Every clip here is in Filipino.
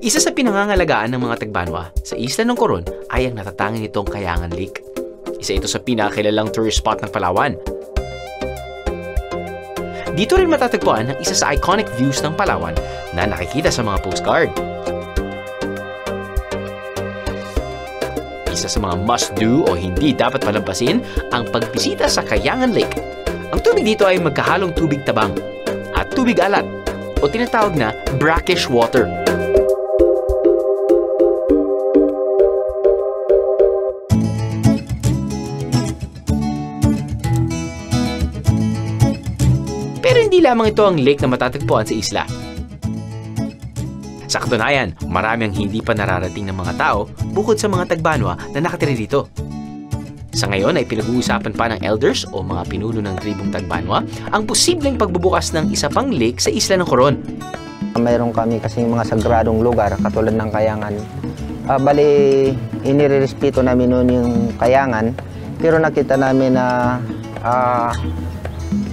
Isa sa pinangangalagaan ng mga Tagbanwa sa isla ng Coron ay ang natatanging nitong Kayangan Lake. Isa ito sa pinakakilalang tourist spot ng Palawan. Dito rin matatagpuan ang isa sa iconic views ng Palawan na nakikita sa mga postcard. Isa sa mga must-do o hindi dapat palampasin ang pagbisita sa Kayangan Lake. Ang tubig dito ay magkahalong tubig tabang at tubig alat o tinatawag na brackish water. Pero hindi lamang ito ang lake na matatagpuan sa isla. Sa katunayan, marami ang hindi pa nararating ng mga tao bukod sa mga Tagbanwa na nakatira dito. Sa ngayon ay pinag-uusapan pa ng elders o mga pinuno ng tribong Tagbanwa ang posibleng pagbubukas ng isa pang lake sa isla ng Coron. Mayroon kami kasing mga sagradong lugar katulad ng Kayangan. Bali, inirerespeto namin noon yung Kayangan, pero nakita namin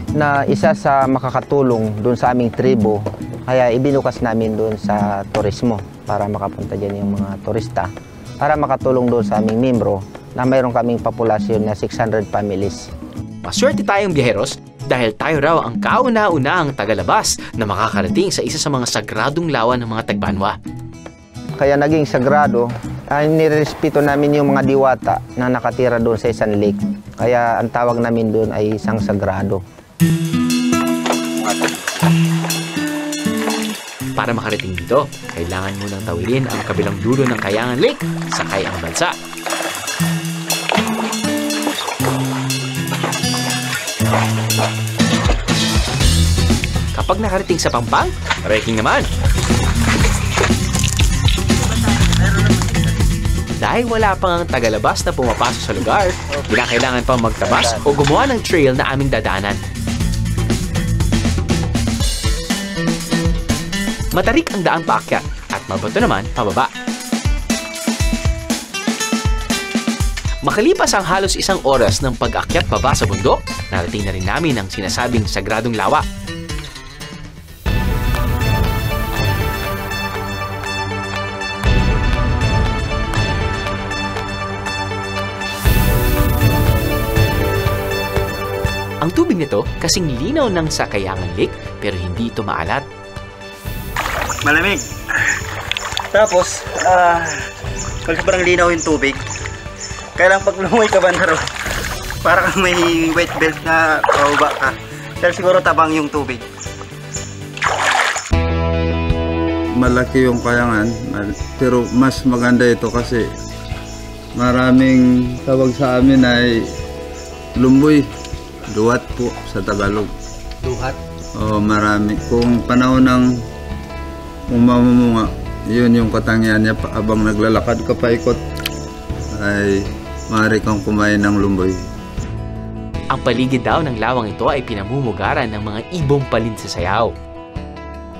na isa sa makakatulong doon sa aming tribo, kaya ibinukas namin doon sa turismo para makapunta dyan yung mga turista, para makatulong doon sa aming membro na mayroon kaming populasyon na 600 families. Maswerte tayong biyeheros dahil tayo raw ang kauna-unahang tagalabas na makakarating sa isa sa mga sagradong lawa ng mga Tagbanwa. Kaya naging sagrado, nirespeto namin yung mga diwata na nakatira doon sa isang lake. Kaya ang tawag namin doon ay isang sagrado. Para makarating dito, kailangan munang tawidin ang kabilang dulo ng Kayangan Lake, sakay ang balsa. Kapag nakarating sa Pampang, trekking naman. Dahil wala pang ang tagalabas na pumapasok sa lugar, kailangan pang magtabas o gumawa ng trail na aming dadaanan. Matarik ang daan paakyat at mabato naman pababa. Makalipas ang halos isang oras ng pag-akyat baba sa bundok, narating na rin namin ang sinasabing sagradong lawa. Ang tubig nito kasing linaw ng sa Kayangan Lake pero hindi ito maalat. Malamig. Tapos, sobrang linaw yung tubig. Kaya lang pag lumoy ka ba na ron, para kang may wet belt na pauba ka. Pero siguro tabang yung tubig. Malaki yung Kayangan, pero mas maganda ito kasi maraming tawag sa amin ay lumboy. Duhat po sa Tagalog. Duhat? Oo, marami. Kung panahon ng umamumunga, yun yung katangian niya. Abang naglalakad ka paikot, ay maaari kang kumain ng lumboy. Ang paligid daw ng lawang ito ay pinamumugaran ng mga ibong palinsasayaw.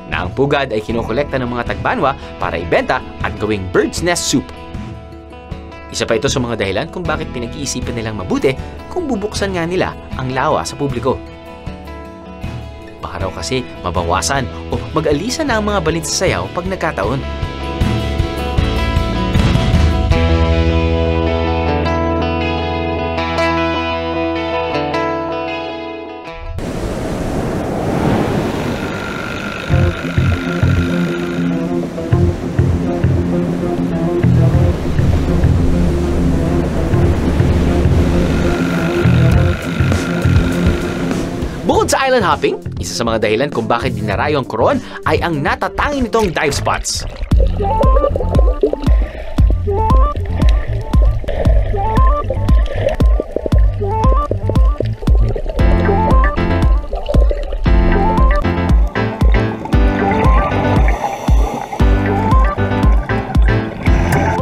Na ang pugad ay kinukolekta ng mga Tagbanwa para ibenta at gawing bird's nest soup. Isa pa ito sa mga dahilan kung bakit pinag-iisipan nilang mabuti kung bubuksan nga nila ang lawa sa publiko. Baka raw kasi mabawasan o mag-alisan na ang mga balinsasayaw pag nagkataon. Sa island hopping, isa sa mga dahilan kung bakit dinarayo ang Coron ay ang natatanging nitong dive spots.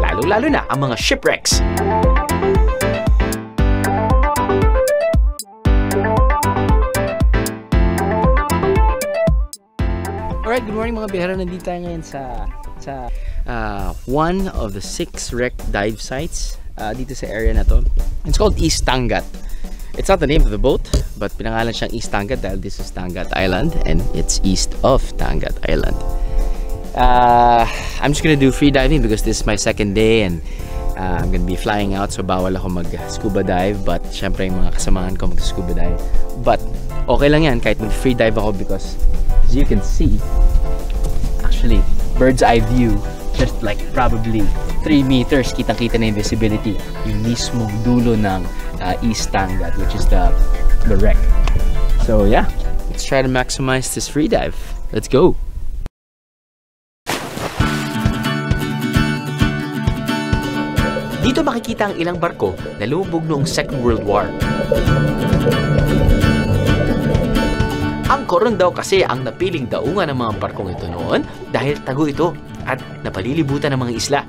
Lalo-lalo na ang mga shipwrecks. Alright, good morning mga bihara. Nandito tayo ngayon sa one of the 6 wrecked dive sites dito sa area na to. It's called East Tangat. It's not the name of the boat, but pinangalan siyang East Tangat dahil this is Tangat Island and it's east of Tangat Island. I'm just gonna do free diving because this is my second day and I'm gonna be flying out, so bawal ako mag-scuba dive, but syempre yung mga kasamahan ko mag-scuba dive. But okay lang yan kahit mag-free dive ako because as you can see, actually, bird's eye view, just like probably 3 meters, kitang-kita na yung visibility, yung mismong dulo ng East Tangat, which is the wreck. So yeah, let's try to maximize this free dive. Let's go! Dito makikita ang ilang barko na lumubog noong Second World War. Angkor daw kasi ang napiling daungan ng mga barkong ito noon dahil tago ito at napalilibutan ng mga isla.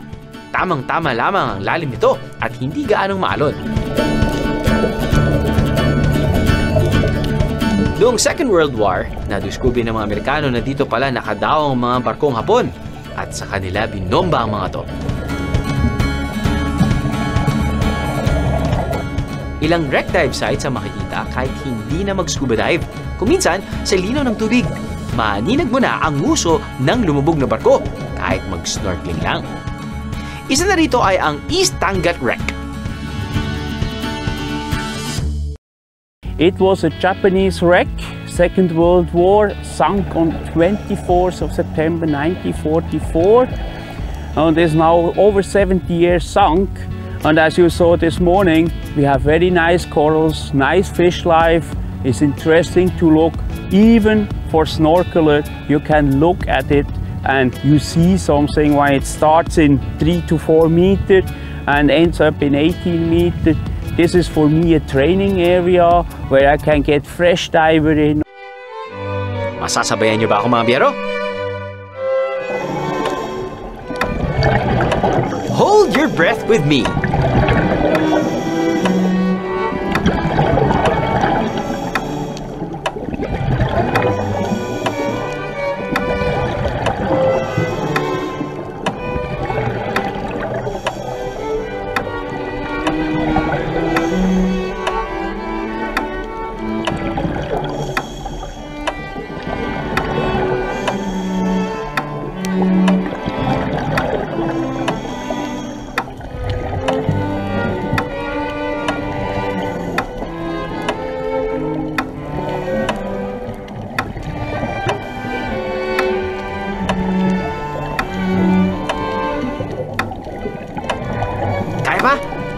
Tamang-tama lamang ang lalim nito at hindi gaanong maalon. Noong Second World War, nadiskubre ng mga Amerikano na dito pala nakadaong ang mga barkong Hapon at sa kanila binomba ang mga to. Ilang wreck dive sites ang makikita kahit hindi na mag-scuba dive. Kuminsan, sa linaw ng tubig, maaninag mo na ang nguso ng lumubog na barko kahit mag-snorkeling lang. Isa na rito ay ang East Tangat Wreck. It was a Japanese wreck, Second World War, sunk on 24th of September 1944. And is now over 70 years sunk. And as you saw this morning, we have very nice corals, nice fish life. It's interesting to look, even for snorkeler, you can look at it and you see something when it starts in 3 to 4 meters and ends up in 18 meters. This is for me a training area where I can get fresh diver in. Masasabayan niyo ba ako mga biyero? Hold your breath with me.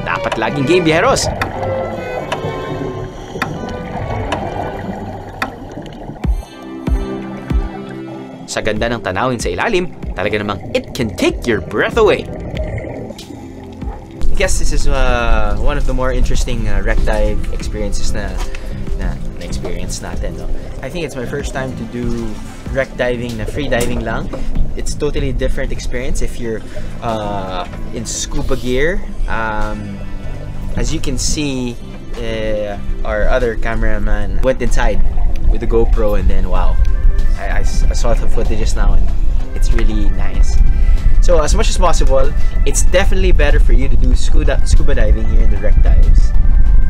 Dapat laging game, biyeros! Sa ganda ng tanawin sa ilalim, talaga namang it can take your breath away. I guess this is one of the more interesting wreck dive experiences na experience natin. No? I think it's my first time to do wreck diving na free diving lang. It's totally different experience if you're in scuba gear. As you can see, our other cameraman went inside with the GoPro and then wow, I saw the footages now and it's really nice. So as much as possible, it's definitely better for you to do scuba diving here in the wreck dives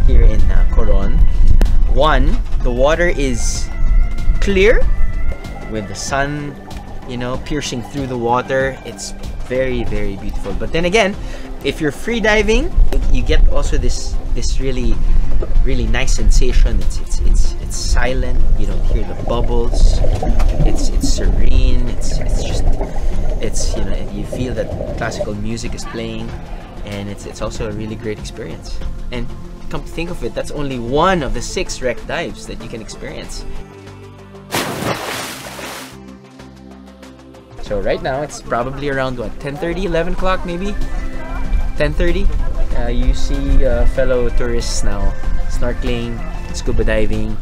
here in Coron. One, the water is clear with the sun, you know, piercing through the water. It's very, very beautiful. But then again, if you're free diving, you get also this really nice sensation. It's silent. You don't hear the bubbles. It's serene. It's you know, you feel that classical music is playing, and it's also a really great experience. And come to think of it, that's only one of the 6 wreck dives that you can experience. So right now it's probably around what, 10:30, 11 o'clock maybe. 10:30, you see fellow tourists now snorkeling, scuba diving.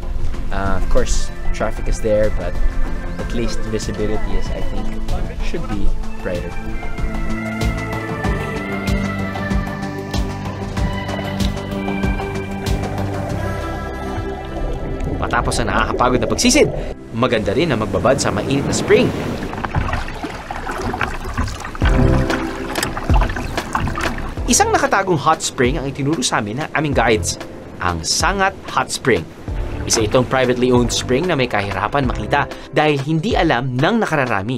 Of course, traffic is there, but at least visibility is, I think, should be brighter. Matapos ang nakakapagod na pagsisid, maganda rin na magbabad sa mainit na spring. Isang nakatagong hot spring ang itinuro sa amin ng aming guides, ang Sangat Hot Spring. Isa itong privately owned spring na may kahirapan makita dahil hindi alam ng nakararami.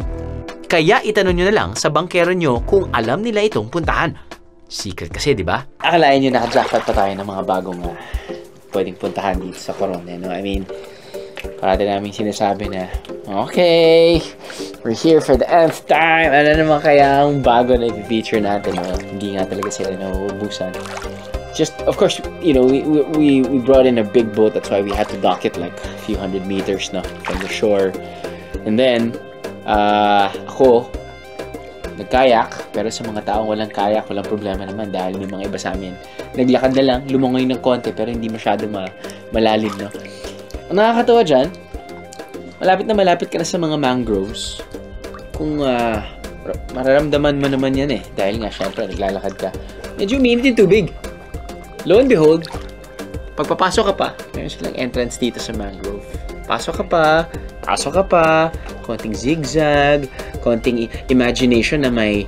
Kaya itanong nyo na lang sa bangkero nyo kung alam nila itong puntahan. Secret kasi, di ba? Akalain nyo naka-jackpot pa tayo ng mga bagong pwedeng puntahan dito sa Coron. No? I mean, parati namin sinasabi na, okay, we're here for the nth time. Ano naman kaya ang bago na i-feature natin? No? Hindi nga talaga sila nauubusan. Just, of course, you know, we brought in a big boat. That's why we had to dock it like a few hundred meters na from the shore. And then, ako, nag-kayak. Pero sa mga taong walang kayak, walang problema naman dahil may mga iba sa amin. Naglakad na lang, lumangoy ng konti pero hindi masyado malalim, no? Ang nakakatawa dyan, malapit ka na sa mga mangroves. Kung mararamdaman mo naman yan dahil nga syempre naglalakad ka. Medyo uminit yung tubig. Lo and behold, pagpapasok ka pa, meron silang entrance dito sa mangrove. Pasok ka pa, konting zigzag, konting imagination na may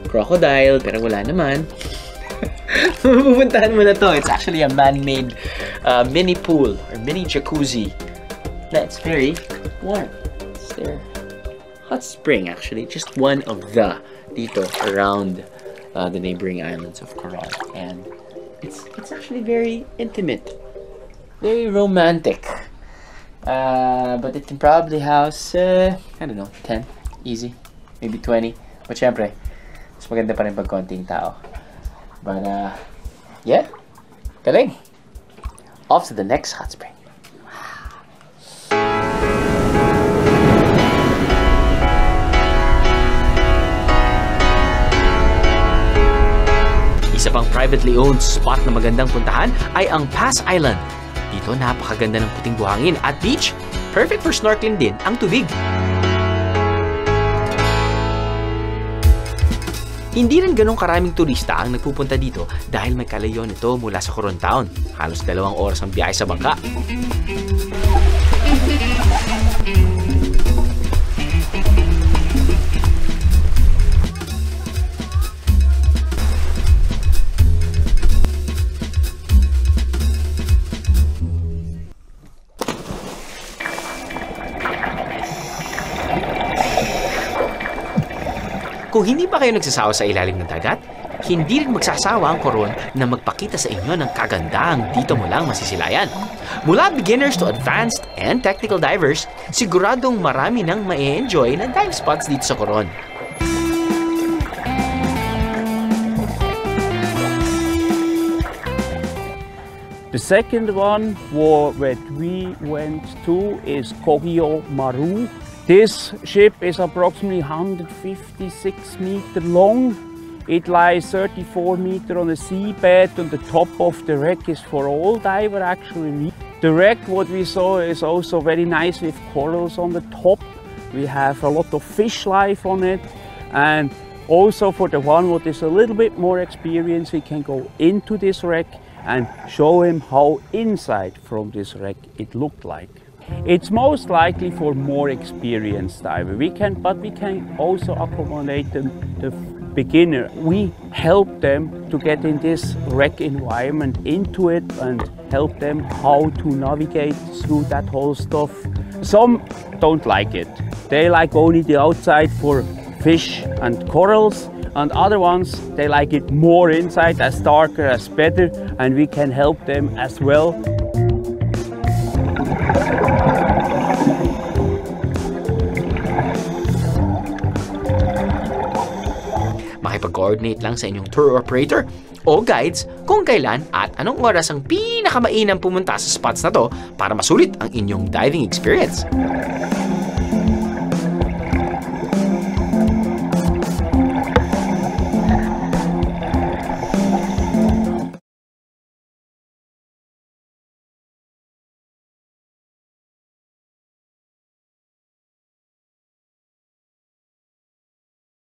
crocodile, pero wala naman. Pupuntahan mo na to. It's actually a man-made mini pool or mini jacuzzi. That's very warm. It's their hot spring actually. Just one of the dito around the neighboring islands of Coron. And it's actually very intimate. Very romantic. But it can probably house, I don't know, 10, easy, maybe 20. But syempre, mas maganda pa rin pag konting tao. But, yeah, galing. Off to the next hot spring. Isa pang privately owned spot na magandang puntahan ay ang Pass Island. Dito, napakaganda ng puting buhangin at beach. Perfect for snorkeling din ang tubig. Hindi rin ganong karaming turista ang nagpupunta dito dahil may kalayo nito mula sa Coron Town. Halos 2 oras ang biyahe sa bangka. Kung hindi pa kayo nagsasawa sa ilalim ng dagat, hindi rin magsasawa ang Coron na magpakita sa inyo ng kagandahang dito mo lang masisilayan. Mula beginners to advanced and technical divers, siguradong marami nang ma-enjoy na dive spots dito sa Coron. The second one that we went to is Kogyo Maru. This ship is approximately 156 meters long. It lies 34 meters on the seabed, and the top of the wreck is for all divers actually. The wreck, what we saw, is also very nice with corals on the top. We have a lot of fish life on it, and also for the one what is a little bit more experienced, we can go into this wreck and show him how inside from this wreck it looked like. It's most likely for more experienced diver. But we can also accommodate the beginner. We help them to get in this wreck environment into it and help them how to navigate through that whole stuff. Some don't like it. They like only the outside for fish and corals, and other ones, they like it more inside, as darker, as better, and we can help them as well. Makipag-coordinate lang sa inyong tour operator o guides kung kailan at anong oras ang pinakamainam pumunta sa spots na to para masulit ang inyong diving experience.